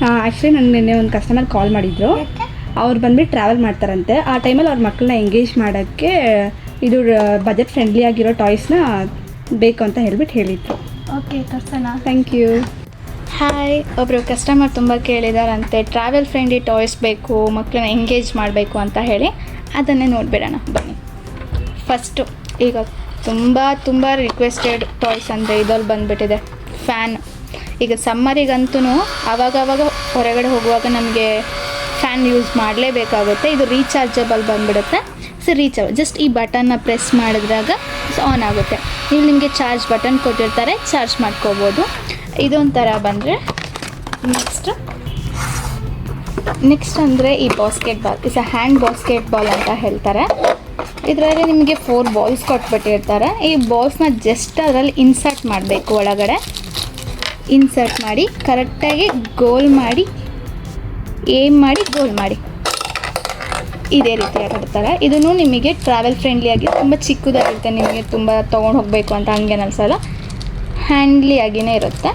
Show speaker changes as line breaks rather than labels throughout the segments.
Actually ನನಗೆ ನಿನ್ನೆ ಒಂದು ಕಸ್ಟಮರ್ ಕಾಲ್ ಮಾಡಿದ್ರು. ಅವ್ರು ಬಂದ್ಬಿಟ್ಟು ಟ್ರಾವೆಲ್ ಮಾಡ್ತಾರಂತೆ. ಆ ಟೈಮಲ್ಲಿ ಅವ್ರ ಮಕ್ಕಳನ್ನ ಎಂಗೇಜ್ ಮಾಡೋಕ್ಕೆ ಇದು ಬಜೆಟ್ ಫ್ರೆಂಡ್ಲಿ ಆಗಿರೋ ಟಾಯ್ಸ್ನ ಬೇಕು ಅಂತ ಹೇಳಿದ್ರು.
ಓಕೆ, ತರ್ಸೋಣ.
Thank you.
ಹಾಯ್, ಒಬ್ಬರು ಕಸ್ಟಮರ್ ತುಂಬ ಕೇಳಿದಾರಂತೆ ಟ್ರಾವೆಲ್ ಫ್ರೆಂಡ್ಲಿ ಟಾಯ್ಸ್ ಬೇಕು, ಮಕ್ಕಳನ್ನ ಎಂಗೇಜ್ ಮಾಡಬೇಕು ಅಂತ ಹೇಳಿ. ಅದನ್ನೇ ನೋಡಿಬಿಡೋಣ ಬನ್ನಿ. ಫಸ್ಟು ಈಗ ತುಂಬ ರಿಕ್ವೆಸ್ಟೆಡ್ ಟಾಯ್ಸ್ ಅಂದರೆ ಇದ್ರಲ್ಲಿ ಬಂದುಬಿಟ್ಟಿದೆ ಫ್ಯಾನ್. ಈಗ ಸಮ್ಮರಿಗಂತೂ ಆವಾಗವಾಗ ಹೊರಗಡೆ ಹೋಗುವಾಗ ನಮಗೆ ಫ್ಯಾನ್ ಯೂಸ್ ಮಾಡಲೇಬೇಕಾಗುತ್ತೆ. ಇದು ರೀಚಾರ್ಜಬಲ್ ಬಂದುಬಿಡುತ್ತೆ. ಜಸ್ಟ್ ಈ ಬಟನ್ನ ಪ್ರೆಸ್ ಮಾಡಿದಾಗ ಆನ್ ಆಗುತ್ತೆ. ಇಲ್ಲಿ ನಿಮಗೆ ಚಾರ್ಜ್ ಬಟನ್ ಕೊಟ್ಟಿರ್ತಾರೆ, ಚಾರ್ಜ್ ಮಾಡ್ಕೋಬೋದು. ಇದೊಂಥರ ಬಂದರೆ ನೆಕ್ಸ್ಟ್ ಅಂದರೆ ಈ basket ball. Is a hand basket ball ಅಂತ ಹೇಳ್ತಾರೆ. ಇದರಲ್ಲಿ ನಿಮಗೆ 4 ಬಾಲ್ಸ್ ಕೊಟ್ಬಿಟ್ಟಿರ್ತಾರೆ. ಈ ಬಾಲ್ಸ್ನ ಜಸ್ಟ್ ಅದರಲ್ಲಿ ಇನ್ಸರ್ಟ್ ಮಾಡಬೇಕು. ಒಳಗಡೆ ಇನ್ಸರ್ಟ್ ಮಾಡಿ ಕರೆಕ್ಟಾಗಿ ಗೋಲ್ ಮಾಡಿ, ಏಮ್ ಮಾಡಿ ಗೋಲ್ ಮಾಡಿ, ಇದೇ ರೀತಿಯಾಗಿ ಆಡ್ತಾರೆ. ಇದನ್ನು ನಿಮಗೆ ಟ್ರಾವೆಲ್ ಫ್ರೆಂಡ್ಲಿಯಾಗಿ ತುಂಬ ಚಿಕ್ಕದಾಗಿರುತ್ತೆ. ನಿಮಗೆ ತುಂಬ ತೊಗೊಂಡು ಹೋಗಬೇಕು ಅಂತ ಹಂಗೇನು ಅನಿಸಲ್ಲ, ಹ್ಯಾಂಡ್ಲಿಯಾಗಿಯೇ ಇರುತ್ತೆ.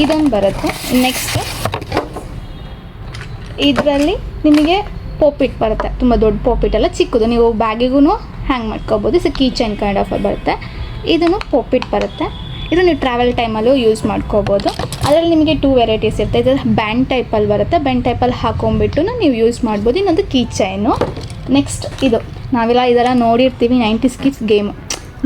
ಇದೊಂದು ಬರುತ್ತೆ. ನೆಕ್ಸ್ಟ್ ಇದರಲ್ಲಿ ನಿಮಗೆ ಪಾಪಿಟ್ ಬರುತ್ತೆ. ತುಂಬ ದೊಡ್ಡ ಪಾಪಿಟ್ ಅಲ್ಲ, ಚಿಕ್ಕದು. ನೀವು ಬ್ಯಾಗಿಗೂ ಹ್ಯಾಂಗ್ ಮಾಡ್ಕೋಬೋದು. ಕೀ ಚೈನ್ ಕೈಂಡ್ ಆಫ್ ಬರುತ್ತೆ. ಇದನ್ನು ಪಾಪಿಟ್ ಬರುತ್ತೆ. ಇದು ನೀವು ಟ್ರಾವೆಲ್ ಟೈಮಲ್ಲೂ ಯೂಸ್ ಮಾಡ್ಕೋಬೋದು. ಅದರಲ್ಲಿ ನಿಮಗೆ 2 ವೆರೈಟೀಸ್ ಇರುತ್ತೆ. ಇದು ಬ್ಯಾಂಡ್ ಟೈಪಲ್ಲಿ ಬರುತ್ತೆ. ಬ್ಯಾಂಡ್ ಟೈಪಲ್ಲಿ ಹಾಕೊಂಡ್ಬಿಟ್ಟು ನೀವು ಯೂಸ್ ಮಾಡ್ಬೋದು. ಇನ್ನೊಂದು ಕೀ ಚೈನು. ನೆಕ್ಸ್ಟ್ ಇದು ನಾವೆಲ್ಲ ಇದೆಲ್ಲ ನೋಡಿರ್ತೀವಿ, 90s ಕಿಡ್ಸ್ ಗೇಮು.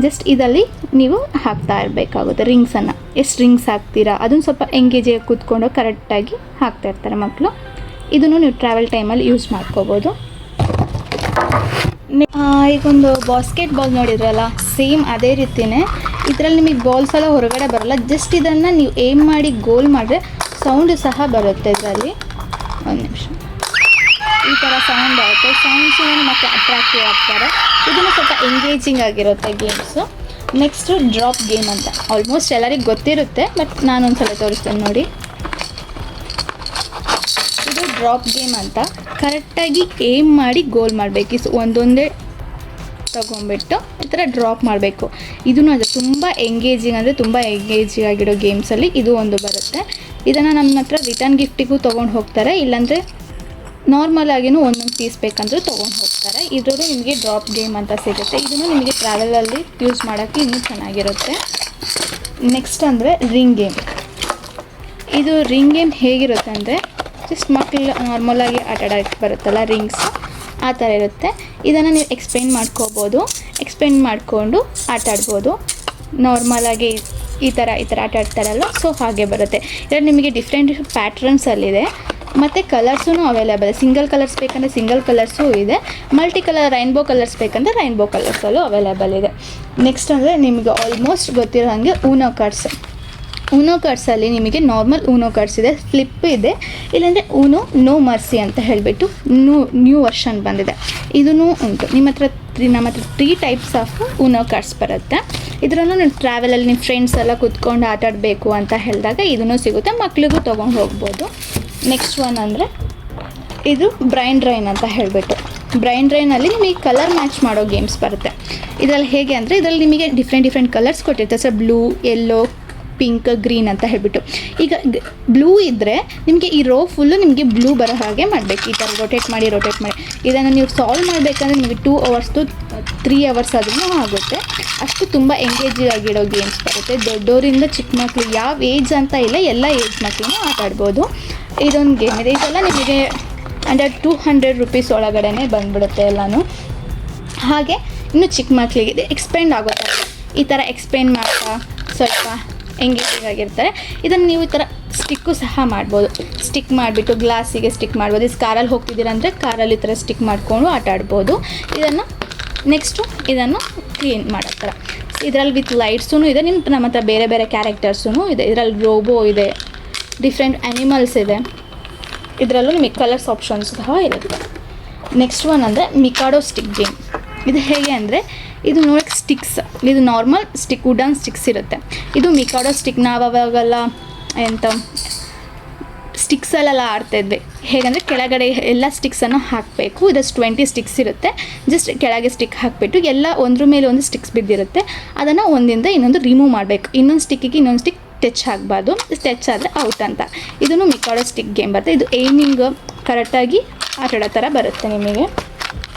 ಜಸ್ಟ್ ಇದರಲ್ಲಿ ನೀವು ಹಾಕ್ತಾ ಇರಬೇಕಾಗುತ್ತೆ ರಿಂಗ್ಸನ್ನು. ಎಷ್ಟು ರಿಂಗ್ಸ್ ಹಾಕ್ತೀರಾ ಅದನ್ನು ಸ್ವಲ್ಪ ಎಂಗೇಜಿಗೆ ಕೂತ್ಕೊಂಡು ಕರೆಕ್ಟಾಗಿ ಹಾಕ್ತಾ ಇರ್ತಾರೆ ಮಕ್ಕಳು. ಇದನ್ನು ನೀವು ಟ್ರಾವೆಲ್ ಟೈಮಲ್ಲಿ ಯೂಸ್ ಮಾಡ್ಕೋಬೋದು. ಈಗೊಂದು ಬಾಸ್ಕೆಟ್ ಬಾಲ್ ನೋಡಿದ್ರಲ್ಲ, ಸೇಮ್ ಅದೇ ರೀತಿಯೇ. ಇದರಲ್ಲಿ ನಿಮಗೆ ಬಾಲ್ಸ್ ಎಲ್ಲ ಹೊರಗಡೆ ಬರೋಲ್ಲ. ಜಸ್ಟ್ ಇದನ್ನು ನೀವು ಏಮ್ ಮಾಡಿ ಗೋಲ್ ಮಾಡಿದ್ರೆ ಸೌಂಡು ಸಹ ಬರುತ್ತೆ. ಇದರಲ್ಲಿ ಒಂದು ನಿಮಿಷ ಈ ಥರ ಸೌಂಡ್ ಬರುತ್ತೆ. ಸೌಂಡ್ಸಿನ ಮಕ್ಕಳು ಅಟ್ರಾಕ್ಟಿವ್ ಆಗ್ತಾರೆ. ಇದನ್ನು ಸ್ವಲ್ಪ ಎಂಗೇಜಿಂಗ್ ಆಗಿರುತ್ತೆ ಗೇಮ್ಸು. ನೆಕ್ಸ್ಟು ಡ್ರಾಪ್ ಗೇಮ್ ಅಂತ ಆಲ್ಮೋಸ್ಟ್ ಎಲ್ಲರಿಗೂ ಗೊತ್ತಿರುತ್ತೆ, ಬಟ್ ನಾನೊಂದ್ಸಲ ತೋರಿಸ್ತೇನೆ ನೋಡಿ. ಇದು ಡ್ರಾಪ್ ಗೇಮ್ ಅಂತ. ಕರೆಕ್ಟಾಗಿ ಏಮ್ ಮಾಡಿ ಗೋಲ್ ಮಾಡಬೇಕು. ಒಂದೊಂದೇ ತೊಗೊಂಬಿಟ್ಟು ಈ ಥರ ಡ್ರಾಪ್ ಮಾಡಬೇಕು. ಇದೂ ಅದು ತುಂಬ ಎಂಗೇಜಿಂಗ್, ಅಂದರೆ ತುಂಬ ಎಂಗೇಜಿಂಗ್ ಆಗಿರೋ ಗೇಮ್ಸಲ್ಲಿ ಇದು ಒಂದು ಬರುತ್ತೆ. ಇದನ್ನು ನಮ್ಮ ಹತ್ರ ರಿಟರ್ನ್ ಗಿಫ್ಟಿಗೂ ತೊಗೊಂಡು ಹೋಗ್ತಾರೆ, ಇಲ್ಲಾಂದರೆ ನಾರ್ಮಲ್ ಆಗಿನೂ ಒಂದೊಂದು ಪೀಸ್ ಬೇಕಂದ್ರೂ ತೊಗೊಂಡು ಹೋಗ್ತಾರೆ. ಇದರಲ್ಲೂ ನಿಮಗೆ ಡ್ರಾಪ್ ಗೇಮ್ ಅಂತ ಸಿಗುತ್ತೆ. ಇದನ್ನು ನಿಮಗೆ ಟ್ರಾವೆಲಲ್ಲಿ ಯೂಸ್ ಮಾಡೋಕ್ಕೆ ಇನ್ನೂ ಚೆನ್ನಾಗಿರುತ್ತೆ. ನೆಕ್ಸ್ಟ್ ಅಂದರೆ ರಿಂಗ್ ಗೇಮ್. ಇದು ರಿಂಗ್ ಗೇಮ್ ಹೇಗಿರುತ್ತೆ ಅಂದರೆ ಜಸ್ಟ್ ಮಕ್ಕಳು ನಾರ್ಮಲಾಗಿ ಆಟ ಆಡೋಕ್ಕೆ ಬರುತ್ತಲ್ಲ ರಿಂಗ್ಸ್, ಆ ಥರ ಇರುತ್ತೆ. ಇದನ್ನು ನೀವು ಎಕ್ಸ್ಪ್ಲೇನ್ ಮಾಡ್ಕೋಬೋದು. ಎಕ್ಸ್ಪ್ಲೇನ್ ಮಾಡಿಕೊಂಡು ಆಟ ಆಡ್ಬೋದು. ನಾರ್ಮಲಾಗಿ ಈ ಥರ ಆಟ ಆಡ್ತಾರಲ್ಲ, ಸೊ ಹಾಗೆ ಬರುತ್ತೆ. ಇದರಲ್ಲಿ ನಿಮಗೆ ಡಿಫ್ರೆಂಟ್ ಪ್ಯಾಟ್ರನ್ಸಲ್ಲಿದೆ. ಮತ್ತು ಕಲರ್ಸೂ ಅವೈಲೇಬಲ್. ಸಿಂಗಲ್ ಕಲರ್ಸ್ ಬೇಕಂದರೆ ಸಿಂಗಲ್ ಕಲರ್ಸೂ ಇದೆ. ಮಲ್ಟಿ ಕಲರ್ ರೈನ್ಬೋ ಕಲರ್ಸ್ ಬೇಕಂದರೆ ರೈನ್ಬೋ ಕಲರ್ಸಲ್ಲೂ ಅವೈಲೇಬಲ್ ಇದೆ. ನೆಕ್ಸ್ಟ್ ಅಂದರೆ ನಿಮಗೆ ಆಲ್ಮೋಸ್ಟ್ ಗೊತ್ತಿರೋ ಹಾಗೆ ಊನೋ ಕಾರ್ಡ್ಸಲ್ಲಿ ನಿಮಗೆ ನಾರ್ಮಲ್ ಊನೋ ಕಾರ್ಡ್ಸ್ ಇದೆ, ಫ್ಲಿಪ್ ಇದೆ, ಇಲ್ಲಾಂದರೆ ಊನೋ ನೋ ಮರ್ಸಿ ಅಂತ ಹೇಳಿಬಿಟ್ಟು ನ್ಯೂ ವರ್ಷನ್ ಬಂದಿದೆ. ಇದೂ ಉಂಟು. ನಮ್ಮ ಹತ್ರ 3 ಟೈಪ್ಸ್ ಆಫ್ ಊನೋ ಕಾರ್ಡ್ಸ್ ಬರುತ್ತೆ. ಇದರಲ್ಲೂ ನೀವು ಟ್ರಾವೆಲಲ್ಲಿ ನಿಮ್ಮ ಫ್ರೆಂಡ್ಸ್ ಎಲ್ಲ ಕೂತ್ಕೊಂಡು ಆಟ ಆಡಬೇಕು ಅಂತ ಹೇಳಿದಾಗ ಇದೂ ಸಿಗುತ್ತೆ. ಮಕ್ಕಳಿಗೂ ತೊಗೊಂಡು ಹೋಗ್ಬೋದು. ನೆಕ್ಸ್ಟ್ ಒನ್ ಅಂದರೆ ಇದು ಬ್ರೈನ್ ಡ್ರೈನ್ ಅಂತ ಹೇಳಿಬಿಟ್ಟು. ಬ್ರೈನ್ ಡ್ರೈನಲ್ಲಿ ನಿಮಗೆ ಕಲರ್ ಮ್ಯಾಚ್ ಮಾಡೋ ಗೇಮ್ಸ್ ಬರುತ್ತೆ. ಇದರಲ್ಲಿ ಹೇಗೆ ಅಂದರೆ ಇದರಲ್ಲಿ ನಿಮಗೆ ಡಿಫ್ರೆಂಟ್ ಕಲರ್ಸ್ ಕೊಟ್ಟಿರ್ತಾರೆ. Sir blue, yellow, pink, green ಅಂತ ಹೇಳಿಬಿಟ್ಟು. ಈಗ ಬ್ಲೂ ಇದ್ದರೆ ನಿಮಗೆ ಈ ರೋ ಫುಲ್ಲು ನಿಮಗೆ ಬ್ಲೂ ಬರೋ ಹಾಗೆ ಮಾಡಬೇಕು. ಈ ಥರ ರೊಟೇಟ್ ಮಾಡಿ. ಇದನ್ನು ನೀವು ಸಾಲ್ವ್ ಮಾಡಬೇಕಂದ್ರೆ ನಿಮಗೆ 2 hours to 3 hours ಆದ್ರೂ ಆಗುತ್ತೆ. ಅಷ್ಟು ತುಂಬ ಎಂಗೇಜಿಂಗ್ ಆಗಿರೋ ಗೇಮ್ಸ್ ಬರುತ್ತೆ. ದೊಡ್ಡವರಿಂದ ಚಿಕ್ಕ ಮಕ್ಕಳು, ಯಾವ ಏಜ್ ಅಂತ ಇಲ್ಲ, ಎಲ್ಲ ಏಜ್ ಮಕ್ಕಳೂ ಆಟ ಆಡ್ಬೋದು. ಇದೊಂದು ಗೇಮ್ ಇದೆ. ಇದೆಲ್ಲ ನಿಮಗೆ ಅಂಡರ್ 200 rupees ಒಳಗಡೆ ಬಂದುಬಿಡುತ್ತೆ ಎಲ್ಲನೂ. ಹಾಗೆ ಇನ್ನು ಚಿಕ್ಕ ಮಕ್ಕಳಿಗೆ ಇದು ಎಕ್ಸ್ಪ್ಲೇನ್ ಆಗುತ್ತೆ. ಈ ಥರ ಎಕ್ಸ್ಪ್ಲೇನ್ ಮಾಡ್ತಾ ಸ್ವಲ್ಪ ಎಂಗೇಜಿಂಗ್ ಆಗಿರ್ತಾರೆ. ಇದನ್ನು ನೀವು ಈ ಥರ ಸ್ಟಿಕ್ಕು ಸಹ ಮಾಡ್ಬೋದು. ಸ್ಟಿಕ್ ಮಾಡಿಬಿಟ್ಟು ಗ್ಲಾಸಿಗೆ ಸ್ಟಿಕ್ ಮಾಡ್ಬೋದು. ಇದು ಕಾರಲ್ಲಿ ಹೋಗ್ತಿದ್ದೀರ ಅಂದರೆ ಕಾರಲ್ಲಿ ಈ ಥರ ಸ್ಟಿಕ್ ಮಾಡಿಕೊಂಡು ಆಟ ಆಡ್ಬೋದು. ನೆಕ್ಸ್ಟು ಇದನ್ನು ಕ್ಲೀನ್ ಮಾಡೋ ಥರ. ಇದರಲ್ಲಿ ವಿತ್ ಲೈಟ್ಸೂ ಇದೆ. ನಮ್ಮ ಹತ್ರ ಬೇರೆ ಕ್ಯಾರೆಕ್ಟರ್ಸೂ ಇದೆ. ಇದರಲ್ಲಿ ರೋಬೋ ಇದೆ, ಡಿಫ್ರೆಂಟ್ ಆ್ಯನಿಮಲ್ಸ್ ಇದೆ. ಇದರಲ್ಲೂ ನಿಮಗೆ ಕಲರ್ಸ್ ಆಪ್ಷನ್ಸ್ ಸಹ ಇರುತ್ತೆ. ನೆಕ್ಸ್ಟ್ ಒನ್ ಅಂದರೆ ಮಿಕಾಡೋ ಸ್ಟಿಕ್ ಗೇಮ್. ಇದು ಹೇಗೆ ಅಂದರೆ ಇದು ನೋಡೋಕ್ಕೆ ಸ್ಟಿಕ್ಸ್. ಇದು ನಾರ್ಮಲ್ ಸ್ಟಿಕ್, ವುಡನ್ ಸ್ಟಿಕ್ಸ್ ಇರುತ್ತೆ. ಇದು ಮಿಕಾಡೋ ಸ್ಟಿಕ್. ನಾವು ಅವಾಗೆಲ್ಲ ಸ್ಟಿಕ್ಸಲ್ಲೆಲ್ಲ ಆಡ್ತಾಯಿದ್ವಿ. ಹೇಗೆಂದರೆ ಕೆಳಗಡೆ ಎಲ್ಲ ಸ್ಟಿಕ್ಸನ್ನು ಹಾಕಬೇಕು. ಇದಷ್ಟು 20 ಸ್ಟಿಕ್ಸ್ ಇರುತ್ತೆ. ಜಸ್ಟ್ ಕೆಳಗೆ ಸ್ಟಿಕ್ ಹಾಕಿಬಿಟ್ಟು ಎಲ್ಲ ಒಂದ್ರ ಮೇಲೆ ಒಂದು ಸ್ಟಿಕ್ಸ್ ಬಿದ್ದಿರುತ್ತೆ. ಅದನ್ನು ಒಂದಿಂದ ಇನ್ನೊಂದು ರಿಮೂವ್ ಮಾಡಬೇಕು. ಇನ್ನೊಂದು ಸ್ಟಿಕ್ಕಿಗೆ ಇನ್ನೊಂದು ಸ್ಟಿಕ್ ಟಚ್ ಆಗಬಾರ್ದು, ಟಚ್ ಆದರೆ ಔಟ್ ಅಂತ. ಇದನ್ನು ಮಿಕಾಡೋ ಸ್ಟಿಕ್ ಗೇಮ್ ಬರುತ್ತೆ. ಇದು ಏಮಿಂಗ್ ಕರೆಕ್ಟಾಗಿ ಆಟಾಡೋ ಥರ ಬರುತ್ತೆ ನಿಮಗೆ.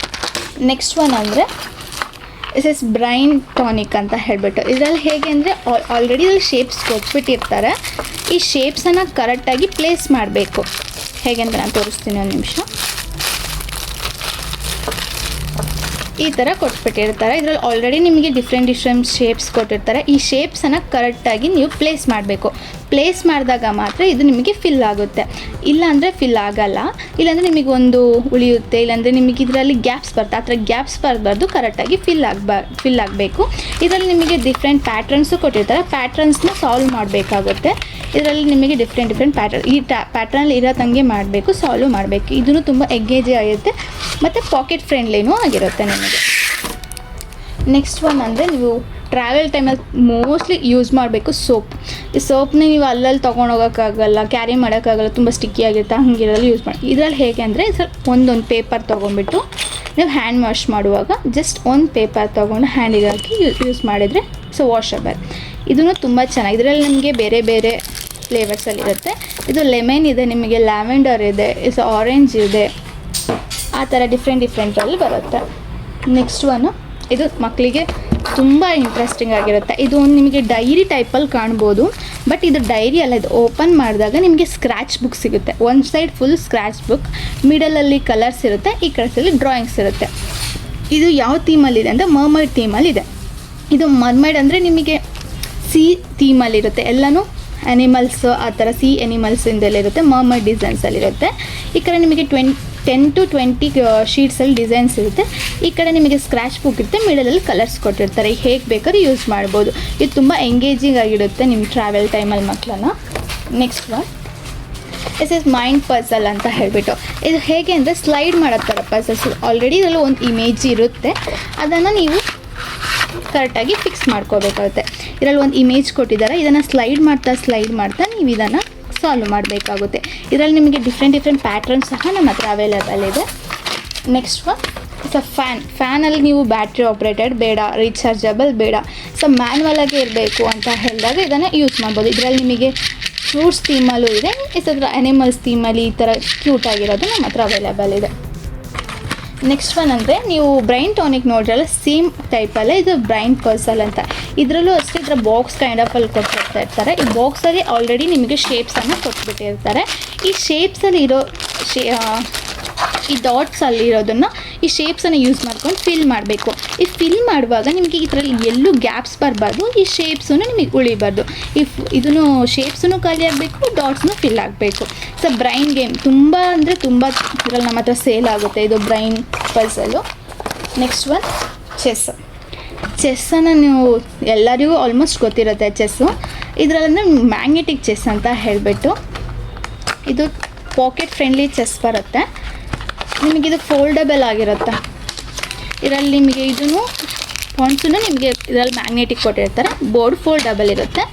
ನೆಕ್ಸ್ಟ್ ಒನ್ ಅಂದರೆ ಎಸ್ ಬ್ರೈನ್ ಟಾನಿಕ್ ಅಂತ ಹೇಳಿಬಿಟ್ಟು, ಇದರಲ್ಲಿ ಹೇಗೆ ಅಂದರೆ ಆಲ್ರೆಡಿ ಇಲ್ಲಿ ಶೇಪ್ಸ್ ಕೊಟ್ಬಿಟ್ಟಿರ್ತಾರೆ. ಈ ಶೇಪ್ಸನ್ನು ಕರೆಕ್ಟಾಗಿ ಪ್ಲೇಸ್ ಮಾಡಬೇಕು. ಹೇಗೆ ಅಂತ ನಾನು ತೋರಿಸ್ತೀನಿ, ಒಂದು ನಿಮಿಷ. ಈ ಥರ ಕೊಟ್ಬಿಟ್ಟಿರ್ತಾರೆ. ಇದರಲ್ಲಿ ಆಲ್ರೆಡಿ ನಿಮಗೆ ಡಿಫ್ರೆಂಟ್ ಶೇಪ್ಸ್ ಕೊಟ್ಟಿರ್ತಾರೆ. ಈ ಶೇಪ್ಸನ್ನು ಕರೆಕ್ಟಾಗಿ ನೀವು ಪ್ಲೇಸ್ ಮಾಡಬೇಕು. ಪ್ಲೇಸ್ ಮಾಡಿದಾಗ ಮಾತ್ರ ಇದು ನಿಮಗೆ ಫಿಲ್ ಆಗುತ್ತೆ, ಇಲ್ಲಾಂದರೆ ಫಿಲ್ ಆಗಲ್ಲ. ಇಲ್ಲಾಂದರೆ ನಿಮಗೆ ಒಂದು ಉಳಿಯುತ್ತೆ, ಇಲ್ಲಾಂದರೆ ನಿಮಗೆ ಇದರಲ್ಲಿ ಗ್ಯಾಪ್ಸ್ ಬರುತ್ತೆ. ಆ ಥರ ಗ್ಯಾಪ್ಸ್ ಬರಬಾರ್ದು, ಕರೆಕ್ಟಾಗಿ ಫಿಲ್ ಆಗಬೇಕು. ಇದರಲ್ಲಿ ನಿಮಗೆ ಡಿಫ್ರೆಂಟ್ ಪ್ಯಾಟ್ರನ್ಸು ಕೊಟ್ಟಿರ್ತಾರೆ. ಪ್ಯಾಟ್ರನ್ಸ್ನ ಸಾಲ್ವ್ ಮಾಡಬೇಕಾಗುತ್ತೆ. ಇದರಲ್ಲಿ ನಿಮಗೆ ಡಿಫ್ರೆಂಟ್ ಪ್ಯಾಟ್ರನ್, ಈ ಪ್ಯಾಟ್ರನಲ್ಲಿ ಇರೋದಂಗೆ ಮಾಡಬೇಕು, ಸಾಲ್ವ್ ಮಾಡಬೇಕು. ಇದೂ ತುಂಬ ಎಂಗೇಜ್ ಆಗಿರುತ್ತೆ ಮತ್ತು ಪಾಕೆಟ್ ಫ್ರೆಂಡ್ಲಿನೂ ಆಗಿರುತ್ತೆ ನಿಮಗೆ. ನೆಕ್ಸ್ಟ್ ಒನ್ ಅಂದರೆ ನೀವು ಟ್ರಾವೆಲ್ ಟೈಮಲ್ಲಿ ಮೋಸ್ಟ್ಲಿ ಯೂಸ್ ಮಾಡಬೇಕು ಸೋಪ್. ಈ ಸೋಪ್ನ ನೀವು ಅಲ್ಲಲ್ಲಿ ತೊಗೊಂಡೋಗೋಕ್ಕಾಗಲ್ಲ, ಕ್ಯಾರಿ ಮಾಡೋಕ್ಕಾಗಲ್ಲ, ತುಂಬ ಸ್ಟಿಕ್ಕಿ ಆಗಿರುತ್ತೆ. ಹಂಗಿರೋಲ್ಲಿ ಯೂಸ್ ಮಾಡಿ. ಇದರಲ್ಲಿ ಹೇಗೆ ಅಂದರೆ ಒಂದೊಂದು ಪೇಪರ್ ತೊಗೊಂಡ್ಬಿಟ್ಟು ನೀವು ಹ್ಯಾಂಡ್ ವಾಶ್ ಮಾಡುವಾಗ ಜಸ್ಟ್ ಒಂದು ಪೇಪರ್ ತೊಗೊಂಡು ಹ್ಯಾಂಡಿಗೆ ಹಾಕಿ ಯೂಸ್ ಮಾಡಿದರೆ ವಾಷಬಲ್. ಇದೂ ತುಂಬ ಚೆನ್ನಾಗಿ. ಇದರಲ್ಲಿ ನಿಮಗೆ ಬೇರೆ ಬೇರೆ ಫ್ಲೇವರ್ಸಲ್ಲಿರುತ್ತೆ. ಇದು ಲೆಮನ್ ಇದೆ, ನಿಮಗೆ ಲ್ಯಾವೆಂಡರ್ ಇದೆ, ಆರೆಂಜ್ ಇದೆ, ಆ ಥರ ಡಿಫ್ರೆಂಟಲ್ಲಿ ಬರುತ್ತೆ. ನೆಕ್ಸ್ಟ್ ಒನ್, ಇದು ಮಕ್ಕಳಿಗೆ ತುಂಬ ಇಂಟ್ರೆಸ್ಟಿಂಗ್ ಆಗಿರುತ್ತೆ. ಇದು ಒಂದು ನಿಮಗೆ ಡೈರಿ ಟೈಪಲ್ಲಿ ಕಾಣ್ಬೋದು, ಬಟ್ ಇದು ಡೈರಿ ಅಲ್ಲ. ಇದು ಓಪನ್ ಮಾಡಿದಾಗ ನಿಮಗೆ ಸ್ಕ್ರ್ಯಾಚ್ ಬುಕ್ ಸಿಗುತ್ತೆ. ಒಂದು ಸೈಡ್ ಫುಲ್ ಸ್ಕ್ರ್ಯಾಚ್ ಬುಕ್, ಮಿಡಲಲ್ಲಿ ಕಲರ್ಸ್ ಇರುತ್ತೆ, ಈ ಕಡೆಯಲ್ಲಿ ಡ್ರಾಯಿಂಗ್ಸ್ ಇರುತ್ತೆ. ಇದು ಯಾವ ಥೀಮಲ್ಲಿದೆ ಅಂದರೆ ಮರ್ಮೈಡ್ ಥೀಮಲ್ಲಿದೆ. ಇದು ಮರ್ಮೈಡ್ ಅಂದರೆ ನಿಮಗೆ ಸಿ ಥೀಮಲ್ಲಿರುತ್ತೆ. ಎಲ್ಲನೂ ಅನಿಮಲ್ಸ್, ಆ ಥರ ಸಿ ಅನಿಮಲ್ಸಿಂದಲ್ಲಿರುತ್ತೆ. ಮರ್ಮೈಡ್ ಡಿಸೈನ್ಸಲ್ಲಿರುತ್ತೆ. ಈ ಕಡೆ ನಿಮಗೆ 10 to 20 ಶೀಟ್ಸಲ್ಲಿ ಡಿಸೈನ್ಸ್ ಇರುತ್ತೆ. ಈ ಕಡೆ ನಿಮಗೆ ಸ್ಕ್ರ್ಯಾಚ್ ಬುಕ್ ಇರುತ್ತೆ, ಮಿಡಲಲ್ಲಿ ಕಲರ್ಸ್ ಕೊಟ್ಟಿರ್ತಾರೆ. ಹೇಗೆ ಬೇಕಾದ್ರೂ ಯೂಸ್ ಮಾಡ್ಬೋದು. ಇದು ತುಂಬ ಎಂಗೇಜಿಂಗ್ ಆಗಿರುತ್ತೆ ನಿಮ್ಮ ಟ್ರಾವೆಲ್ ಟೈಮಲ್ಲಿ ಮಕ್ಕಳನ್ನ. Next one is mind puzzle ಅಂತ ಹೇಳಿಬಿಟ್ಟು, ಇದು ಹೇಗೆ ಅಂದರೆ ಸ್ಲೈಡ್ ಮಾಡೋ ಥರ ಪಝಲ್ಸ್. ಆಲ್ರೆಡಿ ಇದರಲ್ಲಿ ಒಂದು ಇಮೇಜ್ ಇರುತ್ತೆ, ಅದನ್ನು ನೀವು ಕರೆಕ್ಟಾಗಿ ಫಿಕ್ಸ್ ಮಾಡ್ಕೋಬೇಕಾಗುತ್ತೆ. ಇದರಲ್ಲಿ ಒಂದು ಇಮೇಜ್ ಕೊಟ್ಟಿದ್ದಾರೆ, ಇದನ್ನು ಸ್ಲೈಡ್ ಮಾಡ್ತಾ ನೀವು ಇದನ್ನು ಸಾಲ್ವ್ ಮಾಡಬೇಕಾಗುತ್ತೆ. ಇದರಲ್ಲಿ ನಿಮಗೆ ಡಿಫ್ರೆಂಟ್ ಪ್ಯಾಟ್ರನ್ಸ್ ಸಹ ನಮ್ಮ ಹತ್ರ ಅವೈಲೇಬಲ್ ಇದೆ. ನೆಕ್ಸ್ಟ್ ಒನ್ ಫ್ಯಾನಲ್ಲಿ ನೀವು ಬ್ಯಾಟ್ರಿ ಆಪ್ರೇಟೆಡ್ ಬೇಡ, ರೀಚಾರ್ಜಬಲ್ ಬೇಡ, ಮ್ಯಾನ್ಯಲಾಗೆ ಇರಬೇಕು ಅಂತ ಹೇಳಿದಾಗ ಇದನ್ನು ಯೂಸ್ ಮಾಡ್ಬೋದು. ಇದರಲ್ಲಿ ನಿಮಗೆ ಫ್ರೂಟ್ಸ್ ಥೀಮಲ್ಲೂ ಇದೆ, ಇದರ ಅನಿಮಲ್ಸ್ ಥೀಮಲ್ಲಿ ಈ ಥರ ಕ್ಯೂಟ್ ಆಗಿರೋದು ನಮ್ಮ ಹತ್ರ ಅವೈಲೇಬಲ್ ಇದೆ. ನೆಕ್ಸ್ಟ್ ಒನ್ ಅಂದರೆ ನೀವು ಬ್ರೈನ್ ಟಾನಿಕ್ ನೋಡ್ರಲ್ಲ, ಸೇಮ್ ಟೈಪಲ್ಲೇ ಇದು ಬ್ರೈನ್ ಪಝಲ್ ಅಂತ. ಇದರಲ್ಲೂ ಅಷ್ಟೇ ಇದರ ಬಾಕ್ಸ್ ಕೈಂಡ್ ಆಫ್ ಅಲ್ಲಿ ಕೊಟ್ಬಿಡ್ತಾ ಇರ್ತಾರೆ. ಈ ಬಾಕ್ಸಲ್ಲಿ ಆಲ್ರೆಡಿ ನಿಮಗೆ ಶೇಪ್ಸನ್ನು ಕೊಟ್ಬಿಟ್ಟಿರ್ತಾರೆ. ಈ ಶೇಪ್ಸಲ್ಲಿ ಇರೋ ಈ ಡಾಟ್ಸಲ್ಲಿ ಇರೋದನ್ನು ಈ ಶೇಪ್ಸನ್ನು ಯೂಸ್ ಮಾಡ್ಕೊಂಡು ಫಿಲ್ ಮಾಡಬೇಕು. ಈ ಫಿಲ್ ಮಾಡುವಾಗ ನಿಮಗೆ ಇದರಲ್ಲಿ ಎಲ್ಲೂ ಗ್ಯಾಪ್ಸ್ ಬರಬಾರ್ದು, ಈ ಶೇಪ್ಸೂ ನಿಮಗೆ ಉಳಿಬಾರ್ದು. ಇದನ್ನು ಶೇಪ್ಸೂ ಖಾಲಿ ಆಗಬೇಕು, ಡಾಟ್ಸ್ನೂ ಫಿಲ್ ಆಗಬೇಕು. ಬ್ರೈನ್ ಗೇಮ್ ತುಂಬ ಅಂದರೆ ತುಂಬ ಇದರಲ್ಲಿ ನಮ್ಮ ಹತ್ರ ಸೇಲ್ ಆಗುತ್ತೆ. ಇದು ಬ್ರೈನ್ ಪಝಲು. ನೆಕ್ಸ್ಟ್ ಒನ್ ಚೆಸ್ಸನ್ನು ನೀವು ಎಲ್ಲರಿಗೂ ಆಲ್ಮೋಸ್ಟ್ ಗೊತ್ತಿರುತ್ತೆ ಚೆಸ್ಸು. ಇದರಲ್ಲಂದರೆ ಮ್ಯಾಗ್ನೆಟಿಕ್ ಚೆಸ್ ಅಂತ ಹೇಳಿಬಿಟ್ಟು, ಇದು ಪಾಕೆಟ್ ಫ್ರೆಂಡ್ಲಿ ಚೆಸ್ ಬರುತ್ತೆ. ನಿಮಗಿದು ಫೋಲ್ಡಬಲ್ ಆಗಿರುತ್ತೆ. ಇದರಲ್ಲಿ ನಿಮಗೆ ಇದನ್ನು ಪಾಯಿಂಟ್ಸೂ ನಿಮಗೆ ಇದರಲ್ಲಿ ಮ್ಯಾಗ್ನೆಟಿಕ್ ಕೊಟ್ಟಿರ್ತಾರೆ. ಬೋರ್ಡ್ ಫೋಲ್ಡಬಲ್ ಇರುತ್ತೆ.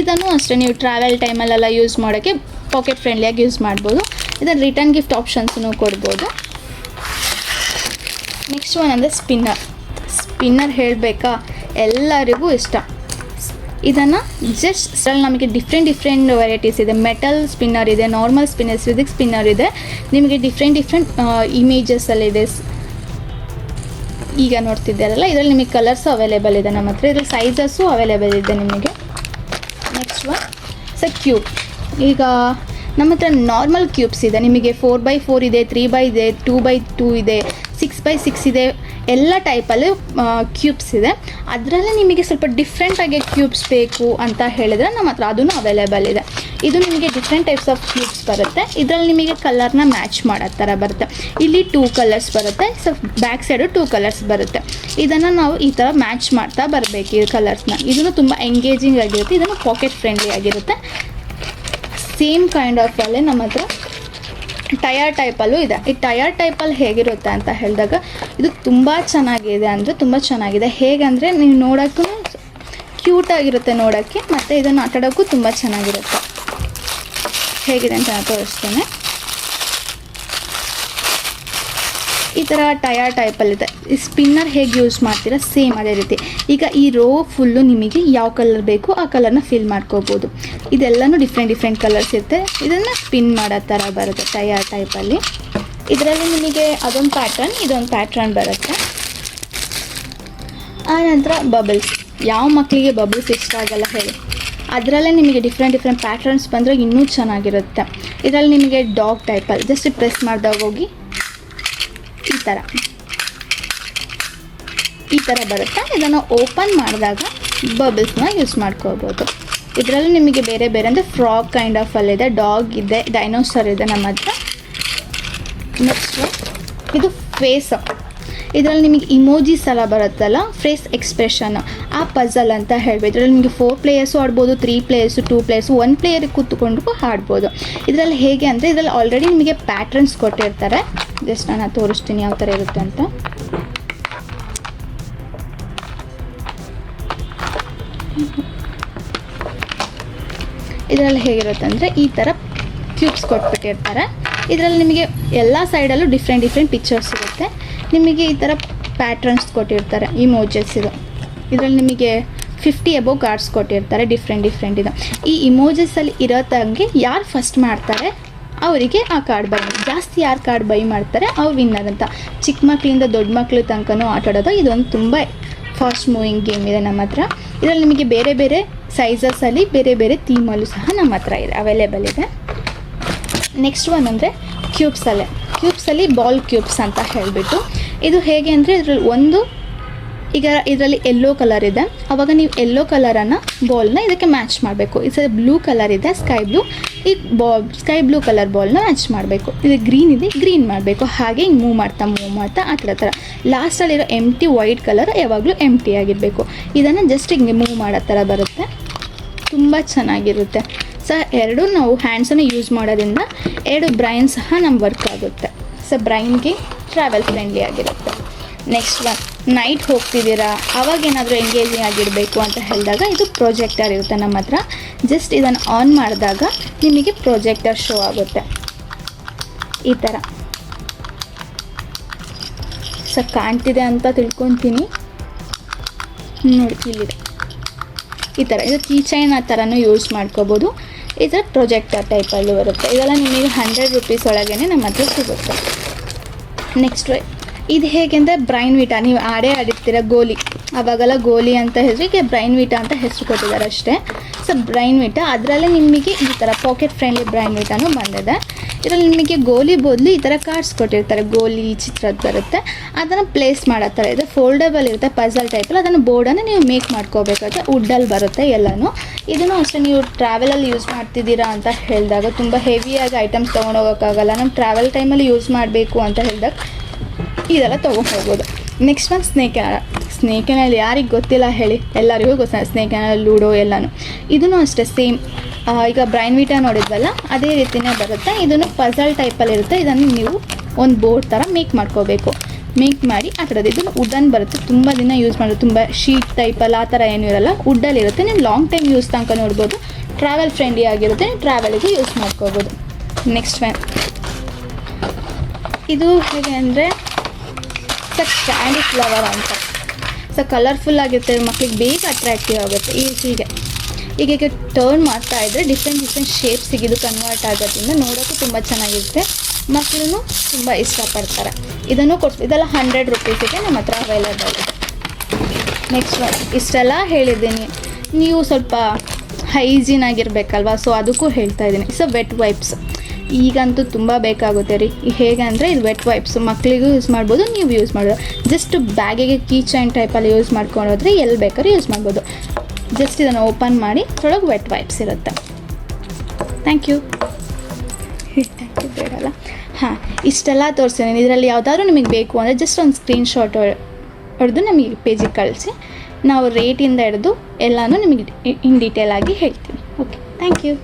ಇದನ್ನು ಅಷ್ಟೇ ನೀವು ಟ್ರಾವೆಲ್ ಟೈಮಲ್ಲೆಲ್ಲ ಯೂಸ್ ಮಾಡೋಕ್ಕೆ ಪಾಕೆಟ್ ಫ್ರೆಂಡ್ಲಿಯಾಗಿ ಯೂಸ್ ಮಾಡ್ಬೋದು. ಇದನ್ನು ರಿಟರ್ನ್ ಗಿಫ್ಟ್ ಆಪ್ಷನ್ಸನ್ನು ಕೊಡ್ಬೋದು. ನೆಕ್ಸ್ಟ್ ಒನ್ ಅಂದರೆ ಸ್ಪಿನ್ನರ್ ಹೇಳಬೇಕಾ, ಎಲ್ಲರಿಗೂ ಇಷ್ಟ. ಇದನ್ನು ಜಸ್ಟ್ ಇದರಲ್ಲಿ ನಮಗೆ ಡಿಫ್ರೆಂಟ್ ವೆರೈಟೀಸ್ ಇದೆ. ಮೆಟಲ್ ಸ್ಪಿನ್ನರ್ ಇದೆ, ನಾರ್ಮಲ್ ಸ್ಪಿನ್ನರ್, ಫಿಸಿಕ್ಸ್ ಸ್ಪಿನ್ನರ್ ಇದೆ. ನಿಮಗೆ ಡಿಫ್ರೆಂಟ್ ಇಮೇಜಸ್ಸಲ್ಲಿದೆ. ಈಗ ನೋಡ್ತಿದ್ದಾರಲ್ಲ, ಇದರಲ್ಲಿ ನಿಮಗೆ ಕಲರ್ಸು ಅವೈಲೇಬಲ್ ಇದೆ ನಮ್ಮ ಹತ್ರ. ಇದರಲ್ಲಿ ಸೈಜಸ್ಸು ಅವೈಲೇಬಲ್ ಇದೆ ನಿಮಗೆ. Next one cube. ಈಗ ನಮ್ಮ ಹತ್ರ ನಾರ್ಮಲ್ ಕ್ಯೂಬ್ಸ್ ಇದೆ. ನಿಮಗೆ 4x4 ಇದೆ, 3x ಇದೆ, 2x2 ಇದೆ, 6x6 ಇದೆ, ಎಲ್ಲ ಟೈಪಲ್ಲಿ ಕ್ಯೂಬ್ಸ್ ಇದೆ. ಅದರಲ್ಲೇ ನಿಮಗೆ ಸ್ವಲ್ಪ ಡಿಫ್ರೆಂಟಾಗಿ ಕ್ಯೂಬ್ಸ್ ಬೇಕು ಅಂತ ಹೇಳಿದರೆ ನಮ್ಮ ಹತ್ರ ಅದೂ ಅವೈಲೇಬಲ್ ಇದೆ. ಇದು ನಿಮಗೆ ಡಿಫ್ರೆಂಟ್ ಟೈಪ್ಸ್ ಆಫ್ ಕ್ಯೂಬ್ಸ್ ಬರುತ್ತೆ. ಇದರಲ್ಲಿ ನಿಮಗೆ ಕಲರ್ನ ಮ್ಯಾಚ್ ಮಾಡೋ ಥರ ಬರುತ್ತೆ. ಇಲ್ಲಿ 2 ಕಲರ್ಸ್ ಬರುತ್ತೆ, ಬ್ಯಾಕ್ ಸೈಡು 2 ಕಲರ್ಸ್ ಬರುತ್ತೆ. ಇದನ್ನು ನಾವು ಈ ಥರ ಮ್ಯಾಚ್ ಮಾಡ್ತಾ ಬರಬೇಕು ಈ ಕಲರ್ಸ್ನ. ಇದನ್ನು ತುಂಬ ಎಂಗೇಜಿಂಗ್ ಆಗಿರುತ್ತೆ. ಇದನ್ನು ಪಾಕೆಟ್ ಫ್ರೆಂಡ್ಲಿ ಆಗಿರುತ್ತೆ. ಸೇಮ್ ಕೈಂಡ್ ಆಫ್ ಅಲ್ಲೇ ನಮ್ಮ ಹತ್ರ ಟಯರ್ ಟೈಪಲ್ಲೂ ಇದೆ. ಈ ಟಯರ್ ಟೈಪಲ್ಲಿ ಹೇಗಿರುತ್ತೆ ಅಂತ ಹೇಳಿದಾಗ ಇದು ತುಂಬ ಚೆನ್ನಾಗಿದೆ, ಅಂದರೆ ತುಂಬ ಚೆನ್ನಾಗಿದೆ. ಹೇಗಂದರೆ ನೀವು ನೋಡೋಕ್ಕೂ ಕ್ಯೂಟಾಗಿರುತ್ತೆ ನೋಡೋಕ್ಕೆ, ಮತ್ತು ಇದನ್ನು ಆಟಾಡೋಕ್ಕೂ ತುಂಬ ಚೆನ್ನಾಗಿರುತ್ತೆ. ಹೇಗಿದೆ ಅಂತ ನಾನು ತೋರಿಸ್ತೇನೆ. ಈ ಥರ ಟಯರ್ ಟೈಪಲ್ಲಿದೆ. ಈ ಸ್ಪಿನ್ನರ್ ಹೇಗೆ ಯೂಸ್ ಮಾಡ್ತೀರಾ ಸೇಮ್ ಅದೇ ರೀತಿ. ಈಗ ಈ ರೋ ಫುಲ್ಲು ನಿಮಗೆ ಯಾವ ಕಲರ್ ಬೇಕು ಆ ಕಲರ್ನ ಫಿಲ್ ಮಾಡ್ಕೋಬೋದು. ಇದೆಲ್ಲನೂ ಡಿಫ್ರೆಂಟ್ ಕಲರ್ಸ್ ಇರುತ್ತೆ. ಇದನ್ನು ಸ್ಪಿನ್ ಮಾಡೋ ಥರ ಬರುತ್ತೆ ಟೈರ್ ಟೈಪಲ್ಲಿ. ಇದರಲ್ಲಿ ನಿಮಗೆ ಅದೊಂದು ಪ್ಯಾಟ್ರನ್, ಇದೊಂದು ಪ್ಯಾಟ್ರನ್ ಬರುತ್ತೆ. ಆನಂತರ ಬಬಲ್ಸ್. ಯಾವ ಮಕ್ಕಳಿಗೆ ಬಬಲ್ಸ್ ಇಷ್ಟ ಆಗಲ್ಲ ಹೇಳಿ? ಅದರಲ್ಲೇ ನಿಮಗೆ ಡಿಫ್ರೆಂಟ್ ಪ್ಯಾಟ್ರನ್ಸ್ ಬಂದರೆ ಇನ್ನೂ ಚೆನ್ನಾಗಿರುತ್ತೆ. ಇದರಲ್ಲಿ ನಿಮಗೆ ಡಾಗ್ ಟೈಪಲ್ಲಿ ಜಸ್ಟ್ ಪ್ರೆಸ್ ಮಾಡಿದಾಗ ಹೋಗಿ ಈ ಥರ ಬರುತ್ತೆ. ಇದನ್ನು ಓಪನ್ ಮಾಡಿದಾಗ ಬಬಲ್ಸ್ನ ಯೂಸ್ ಮಾಡ್ಕೋಬೋದು. ಇದರಲ್ಲಿ ನಿಮಗೆ ಬೇರೆ ಅಂದರೆ ಫ್ರಾಕ್ ಕೈಂಡ್ ಆಫ್ ಅಲ್ಲಿದೆ, ಡಾಗ್ ಇದೆ, ಡೈನೋಸರ್ ಇದೆ ನಮ್ಮ ಹತ್ರ. ನೆಕ್ಸ್ಟ್ ಇದು ಫೇಸ್. ಇದರಲ್ಲಿ ನಿಮಗೆ ಇಮೋಜಿಸ್ ಎಲ್ಲ ಬರುತ್ತಲ್ಲ, ಫೇಸ್ ಎಕ್ಸ್ಪ್ರೆಷನ್, ಆ ಪಝಲ್ ಅಂತ ಹೇಳ್ಬೋದು. ಇದರಲ್ಲಿ ನಿಮಗೆ 4 ಪ್ಲೇಯರ್ಸು ಆಡ್ಬೋದು, 3 ಪ್ಲೇಯರ್ಸು, 2 ಪ್ಲೇಯರ್ಸು, 1 ಪ್ಲೇಯರಿಗೆ ಕೂತ್ಕೊಂಡು ಆಡ್ಬೋದು. ಇದರಲ್ಲಿ ಹೇಗೆ ಅಂದರೆ ಇದರಲ್ಲಿ ಆಲ್ರೆಡಿ ನಿಮಗೆ ಪ್ಯಾಟ್ರನ್ಸ್ ಕೊಟ್ಟಿರ್ತಾರೆ. ಜಸ್ಟ್ ನಾನು ತೋರಿಸ್ತೀನಿ ಯಾವ ಥರ ಇರುತ್ತೆ ಅಂತ. ಇದರಲ್ಲಿ ಹೇಗಿರುತ್ತೆ ಅಂದರೆ ಈ ಥರ ಕ್ಯೂಬ್ಸ್ ಕೊಟ್ಬಿಟ್ಟಿರ್ತಾರೆ. ಇದರಲ್ಲಿ ನಿಮಗೆ ಎಲ್ಲ ಸೈಡಲ್ಲೂ ಡಿಫ್ರೆಂಟ್ ಪಿಕ್ಚರ್ಸ್ ಇರುತ್ತೆ. ನಿಮಗೆ ಈ ಥರ ಪ್ಯಾಟ್ರನ್ಸ್ ಕೊಟ್ಟಿರ್ತಾರೆ, ಇಮೋಜಸ್ ಇದು. ಇದರಲ್ಲಿ ನಿಮಗೆ 50 ಅಬೋವ್ ಕಾರ್ಡ್ಸ್ ಕೊಟ್ಟಿರ್ತಾರೆ, ಡಿಫ್ರೆಂಟ್ ಇದು. ಈ ಇಮೋಜಸಲ್ಲಿ ಇರೋತಂಗೆ ಯಾರು ಫಸ್ಟ್ ಮಾಡ್ತಾರೆ ಅವರಿಗೆ ಆ ಕಾರ್ಡ್ ಬೈ, ಜಾಸ್ತಿ ಯಾರು ಕಾರ್ಡ್ ಬೈ ಮಾಡ್ತಾರೆ ಅವ್ರು ವಿನ್ನರ್ ಅಂತ. ಚಿಕ್ಕ ಮಕ್ಕಳಿಂದ ದೊಡ್ಡ ಮಕ್ಕಳ ತನಕನೂ ಆಟ ಆಡೋದು. ಇದೊಂದು ತುಂಬ ಫಾಸ್ಟ್ ಮೂವಿಂಗ್ ಗೇಮ್ ಇದೆ ನಮ್ಮ ಹತ್ರ. ಇದರಲ್ಲಿ ನಿಮಗೆ ಬೇರೆ ಸೈಜಸಲ್ಲಿ ಬೇರೆ ಥೀಮಲ್ಲೂ ಸಹ ನಮ್ಮ ಹತ್ರ ಇದೆ, ಅವೈಲೇಬಲ್ ಇದೆ. ನೆಕ್ಸ್ಟ್ ಒನ್ ಅಂದರೆ ಕ್ಯೂಬ್ಸಲ್ಲಿ ಬಾಲ್ ಕ್ಯೂಬ್ಸ್ ಅಂತ ಹೇಳಿಬಿಟ್ಟು. ಇದು ಹೇಗೆ ಅಂದರೆ ಈಗ ಇದರಲ್ಲಿ ಯೆಲ್ಲೋ ಕಲರ್ ಇದೆ. ಆವಾಗ ನೀವು ಯೆಲ್ಲೋ ಕಲರನ್ನು ಬಾಲ್ನ ಇದಕ್ಕೆ ಮ್ಯಾಚ್ ಮಾಡಬೇಕು. ಇದು ಬ್ಲೂ ಕಲರ್ ಇದೆ, ಸ್ಕೈ ಬ್ಲೂ, ಈ ಸ್ಕೈ ಬ್ಲೂ ಕಲರ್ ಬಾಲ್ನ ಮ್ಯಾಚ್ ಮಾಡಬೇಕು. ಇದು ಗ್ರೀನ್ ಇದೆ, ಗ್ರೀನ್ ಮಾಡಬೇಕು. ಹಾಗೆ ಹಿಂಗೆ ಮೂವ್ ಮಾಡ್ತಾ ಆ ಥರ ಲಾಸ್ಟಲ್ಲಿರೋ ಎಂಟಿ ವೈಟ್ ಕಲರ್ ಯಾವಾಗಲೂ ಎಂಟಿ ಆಗಿರಬೇಕು. ಇದನ್ನು ಜಸ್ಟ್ ಹಿಂಗೆ ಮೂವ್ ಮಾಡೋ ಥರ ಬರುತ್ತೆ. ತುಂಬ ಚೆನ್ನಾಗಿರುತ್ತೆ. ಎರಡು ನಾವು ಹ್ಯಾಂಡ್ಸನ್ನು ಯೂಸ್ ಮಾಡೋದ್ರಿಂದ 2 ಬ್ರೈನ್ ಸಹ ನಮ್ಗೆ ವರ್ಕ್ ಆಗುತ್ತೆ. ಬ್ರೈನ್ಗೆ ಟ್ರಾವೆಲ್ ಫ್ರೆಂಡ್ಲಿ ಆಗಿರುತ್ತೆ. ನೆಕ್ಸ್ಟ್ ಒನ್, ನೈಟ್ ಹೋಗ್ತಿದ್ದೀರಾ, ಅವಾಗೇನಾದರೂ ಎಂಗೇಜಿಂಗ್ ಆಗಿರಬೇಕು ಅಂತ ಹೇಳಿದಾಗ ಇದು ಪ್ರೊಜೆಕ್ಟರ್ ಇರುತ್ತೆ ನಮ್ಮ ಹತ್ರ. ಜಸ್ಟ್ ಇದನ್ನು ಆನ್ ಮಾಡಿದಾಗ ನಿಮಗೆ ಪ್ರೊಜೆಕ್ಟರ್ ಶೋ ಆಗುತ್ತೆ ಈ ಥರ. ಕಾಣ್ತಿದೆ ಅಂತ ತಿಳ್ಕೊತೀನಿ ನೋಡಿ, ಇಲ್ಲಿದೆ ಈ ಥರ. ಇದು ಕೀ ಚೈನ್ ಆ ಥರನೂ ಯೂಸ್ ಮಾಡ್ಕೋಬೋದು. ಈ ಥರ ಪ್ರೊಜೆಕ್ಟರ್ ಟೈಪಲ್ಲೂ ಬರುತ್ತೆ. ಇದೆಲ್ಲ ನಿಮಗೆ 100 ರೂಪೀಸ್ ಒಳಗೇ ನಮ್ಮ ಹತ್ರ ಸಿಗುತ್ತೆ. ನೆಕ್ಸ್ಟ್ ಇದು ಹೇಗೆ ಅಂದರೆ ಬ್ರೈನ್ ವಿಟಾ. ನೀವು ಆಡಿರ್ತೀರ ಗೋಲಿ, ಆವಾಗೆಲ್ಲ ಗೋಲಿ ಅಂತ ಹೆಸರಿಗೆ ಬ್ರೈನ್ ವಿಟಾ ಅಂತ ಹೆಸರು ಕೊಟ್ಟಿದ್ದಾರೆ ಅಷ್ಟೇ. ಬ್ರೈನ್ ವಿಟಾ ಅದರಲ್ಲೇ ನಿಮಗೆ ಈ ಥರ ಪಾಕೆಟ್ ಫ್ರೆಂಡ್ಲಿ ಬ್ರೈನ್ ವಿಟಾನು ಬಂದಿದೆ. ಇದರಲ್ಲಿ ನಿಮಗೆ ಗೋಲಿ ಬದಲು ಈ ಥರ ಕಾರ್ಡ್ಸ್ ಕೊಟ್ಟಿರ್ತಾರೆ, ಗೋಲಿ ಚಿತ್ರದ್ದು ಬರುತ್ತೆ. ಅದನ್ನು ಪ್ಲೇಸ್ ಮಾಡೋ ಥರ ಇದೆ, ಫೋಲ್ಡಬಲ್ ಇರುತ್ತೆ, ಪಝಲ್ ಟೈಪಲ್ಲಿ. ಅದನ್ನು ಬೋರ್ಡನ್ನು ನೀವು ಮೇಕ್ ಮಾಡ್ಕೋಬೇಕಾಗುತ್ತೆ. ವುಡ್ಡಲ್ಲಿ ಬರುತ್ತೆ ಎಲ್ಲನೂ. ಇದನ್ನು ಅಷ್ಟೇ ನೀವು ಟ್ರಾವೆಲಲ್ಲಿ ಯೂಸ್ ಮಾಡ್ತಿದ್ದೀರಾ ಅಂತ ಹೇಳಿದಾಗ, ತುಂಬ ಹೆವಿಯಾಗಿ ಐಟಮ್ಸ್ ತೊಗೊಂಡೋಗೋಕ್ಕಾಗಲ್ಲ, ನಮ್ಮ ಟ್ರಾವೆಲ್ ಟೈಮಲ್ಲಿ ಯೂಸ್ ಮಾಡಬೇಕು ಅಂತ ಹೇಳಿದಾಗ ಇದೆಲ್ಲ ತೊಗೊಂಡು ನೆಕ್ಸ್ಟ್ ಒನ್ ಸ್ನೇಕ್ ಆ್ಯಂಡ್ ಯಾರಿಗೆ ಗೊತ್ತಿಲ್ಲ ಹೇಳಿ, ಎಲ್ಲರಿಗೂ ಗೊತ್ತ ಸ್ನೇಕ್ ಆ್ಯಂಡ್ ಲೂಡೋ ಎಲ್ಲನೂ. ಇದೂ ಅಷ್ಟೇ ಸೇಮ್. ಈಗ ಬ್ರೈನ್ ವಿಟಾ ನೋಡಿದ್ವಲ್ಲ ಅದೇ ರೀತಿಯೇ ಬರುತ್ತೆ. ಇದನ್ನು ಪಝಲ್ ಟೈಪಲ್ಲಿ ಇರುತ್ತೆ. ಇದನ್ನು ನೀವು ಒಂದು ಬೋರ್ಡ್ ಥರ ಮೇಕ್ ಮಾಡ್ಕೋಬೇಕು. ಮೇಕ್ ಮಾಡಿ ಆ ಥರದ್ದು ಇದನ್ನು ವುಡನ್ ಬರುತ್ತೆ. ತುಂಬ ದಿನ ಯೂಸ್ ಮಾಡೋದು, ತುಂಬ ಶೀಟ್ ಟೈಪಲ್ಲಿ ಆ ಥರ ಏನೂ ಇರೋಲ್ಲ, ವುಡ್ಡಲ್ಲಿರುತ್ತೆ. ನೀವು ಲಾಂಗ್ ಟೈಮ್ ಯೂಸ್ ತನಕ ನೋಡ್ಬೋದು. ಟ್ರಾವೆಲ್ ಫ್ರೆಂಡ್ಲಿ ಆಗಿರುತ್ತೆ, ನೀವು ಟ್ರಾವೆಲಿಗೆ ಯೂಸ್ ಮಾಡ್ಕೋಬೋದು. ನೆಕ್ಸ್ಟ್ ಒನ್, ಇದು ಹೇಗೆ ಅಂದರೆ ಕ್ಯಾಂಡಿ ಫ್ಲವರ್ ಅಂತ. ಕಲರ್ಫುಲ್ ಆಗಿರುತ್ತೆ, ಮಕ್ಕಳಿಗೆ ಬೇಗ ಅಟ್ರಾಕ್ಟಿವ್ ಆಗುತ್ತೆ. ಹೀಗೆ ಟರ್ನ್ ಮಾಡ್ತಾ ಇದ್ದರೆ ಡಿಫ್ರೆಂಟ್ ಶೇಪ್ಸಿಗೆ ಇದು ಕನ್ವರ್ಟ್ ಆಗೋದ್ರಿಂದ ನೋಡೋಕ್ಕೂ ತುಂಬ ಚೆನ್ನಾಗಿರುತ್ತೆ. ಮಕ್ಕಳು ತುಂಬ ಇಷ್ಟಪಡ್ತಾರೆ. ಇದನ್ನು ಇದೆಲ್ಲ 100 ರೂಪೀಸಿಗೆ ನಮ್ಮ ಹತ್ರ ಅವೈಲೇಬಲ್ ಇದೆ. ನೆಕ್ಸ್ಟ್ ಒನ್, ಇಷ್ಟೆಲ್ಲ ಹೇಳಿದ್ದೀನಿ, ನೀವು ಸ್ವಲ್ಪ ಹೈಜೀನ್ ಆಗಿರಬೇಕಲ್ವ, ಅದಕ್ಕೂ ಹೇಳ್ತಾ ಇದ್ದೀನಿ. ವೆಟ್ ವೈಪ್ಸ್ ಈಗಂತೂ ತುಂಬ ಬೇಕಾಗುತ್ತೆ ರೀ. ಹೇಗೆ ಅಂದರೆ ಇದು ವೆಟ್ ವೈಪ್ಸು ಮಕ್ಕಳಿಗೂ ಯೂಸ್ ಮಾಡ್ಬೋದು, ನೀವು ಯೂಸ್ ಮಾಡ್ಬೋದು. ಜಸ್ಟ್ ಬ್ಯಾಗಿಗೆ ಕೀ ಚೈನ್ ಟೈಪಲ್ಲಿ ಯೂಸ್ ಮಾಡ್ಕೊಂಡೋದ್ರೆ ಎಲ್ಲಿ ಬೇಕಾದ್ರೂ ಯೂಸ್ ಮಾಡ್ಬೋದು. ಜಸ್ಟ್ ಇದನ್ನು ಓಪನ್ ಮಾಡಿ ಒಳಗೆ ವೆಟ್ ವೈಪ್ಸ್ ಇರುತ್ತೆ. ಥ್ಯಾಂಕ್ ಯು ಬೇಡಲ್ಲ. ಇಷ್ಟೆಲ್ಲ ತೋರಿಸ್ತೀನಿ. ಇದರಲ್ಲಿ ಯಾವುದಾದ್ರೂ ನಿಮಗೆ ಬೇಕು ಅಂದರೆ ಜಸ್ಟ್ ಒಂದು ಸ್ಕ್ರೀನ್ಶಾಟ್ ಹೊಡೆದು ನಮಗೆ ಪೇಜಿಗೆ ಕಳಿಸಿ, ನಾವು ರೇಟಿಂದ ಹಿಡಿದು ಎಲ್ಲನೂ ನಿಮಗೆ ಇನ್ ಡೀಟೇಲ್ ಆಗಿ ಹೇಳ್ತೀವಿ. Okay, thank you.